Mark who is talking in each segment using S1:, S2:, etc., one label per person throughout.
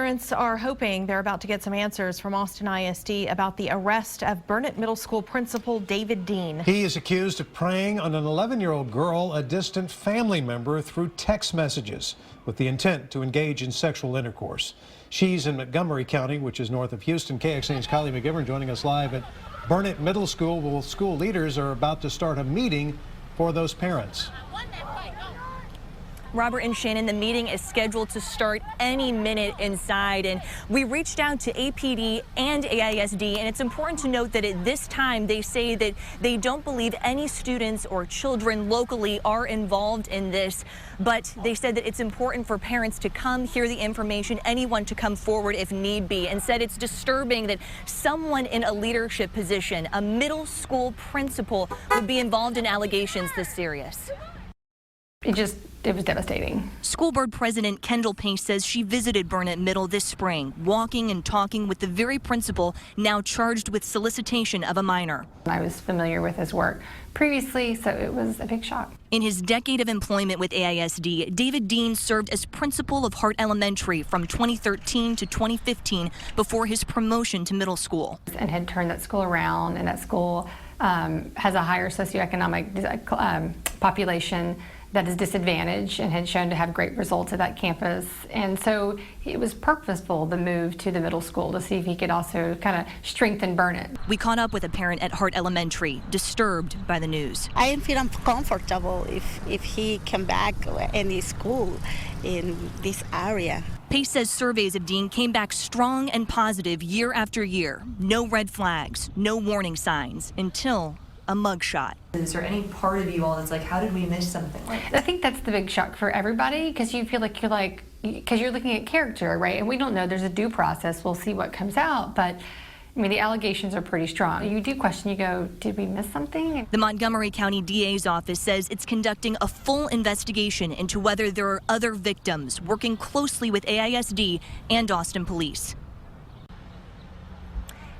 S1: Parents are hoping they're about to get some answers from Austin ISD about the arrest of Burnett Middle School principal David Dean.
S2: He is accused of preying on an 11-year-old girl, a distant family member, through text messages with the intent to engage in sexual intercourse. She's in Montgomery County, which is north of Houston. KXAN's Kylie McGivern joining us live at Burnett Middle School. Well, school leaders are about to start a meeting for those parents.
S3: Robert and Shannon, the meeting is scheduled to start any minute inside, and we reached out to APD and AISD, and it's important to note that at this time they say that they don't believe any students or children locally are involved in this, but they said that it's important for parents to come hear the information, anyone to come forward if need be, and said it's disturbing that someone in a leadership position, a middle school principal, would be involved in allegations this serious.
S4: It was devastating.
S3: School Board President Kendall Pace says she visited Burnett Middle this spring, walking and talking with the very principal now charged with solicitation of a minor.
S4: I was familiar with his work previously, so it was a big shock.
S3: In his decade of employment with AISD, David Dean served as principal of Hart Elementary from 2013 to 2015 before his promotion to middle school.
S4: And had turned that school around, and that school has a higher socioeconomic population that is disadvantaged and had shown to have great results at that campus. And so it was purposeful, the move to the middle school, to see if he could also kind of strengthen Burnett.
S3: We caught up with a parent at Hart Elementary, disturbed by the news.
S5: I feel uncomfortable if he come back any school in this area.
S3: Pace says surveys of Dean came back strong and positive year after year. No red flags, no warning signs, until a mugshot.
S6: Is there any part of you all that's like, how did we miss something like that?
S4: I think that's the big shock for everybody, because you feel like because you're looking at character, right? And we don't know, there's a due process. We'll see what comes out, but I mean, the allegations are pretty strong. You do question, you go, did we miss something?
S3: The Montgomery County DA's office says it's conducting a full investigation into whether there are other victims, working closely with AISD and Austin Police.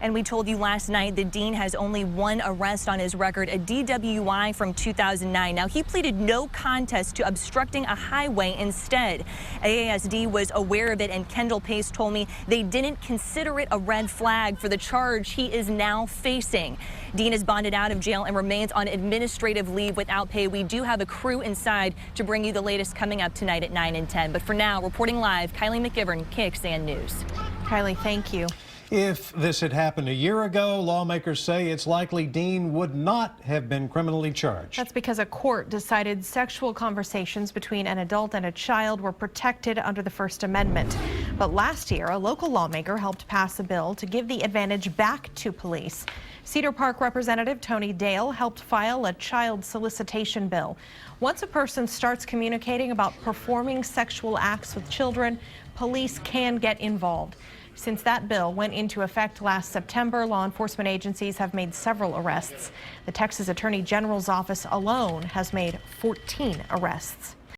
S3: And we told you last night that Dean has only one arrest on his record, a DWI from 2009. Now, he pleaded no contest to obstructing a highway instead. AISD was aware of it, and Kendall Pace told me they didn't consider it a red flag for the charge he is now facing. Dean is bonded out of jail and remains on administrative leave without pay. We do have a crew inside to bring you the latest coming up tonight at 9 and 10. But for now, reporting live, Kylie McGivern, KXAN News.
S1: Kylie, thank you.
S2: If this had happened a year ago, lawmakers say it's likely Dean would not have been criminally charged.
S1: That's because a court decided sexual conversations between an adult and a child were protected under the First Amendment. But last year, a local lawmaker helped pass a bill to give the advantage back to police. Cedar Park Representative Tony Dale helped file a child solicitation bill. Once a person starts communicating about performing sexual acts with children, police can get involved. Since that bill went into effect last September, law enforcement agencies have made several arrests. The Texas Attorney General's office alone has made 14 arrests.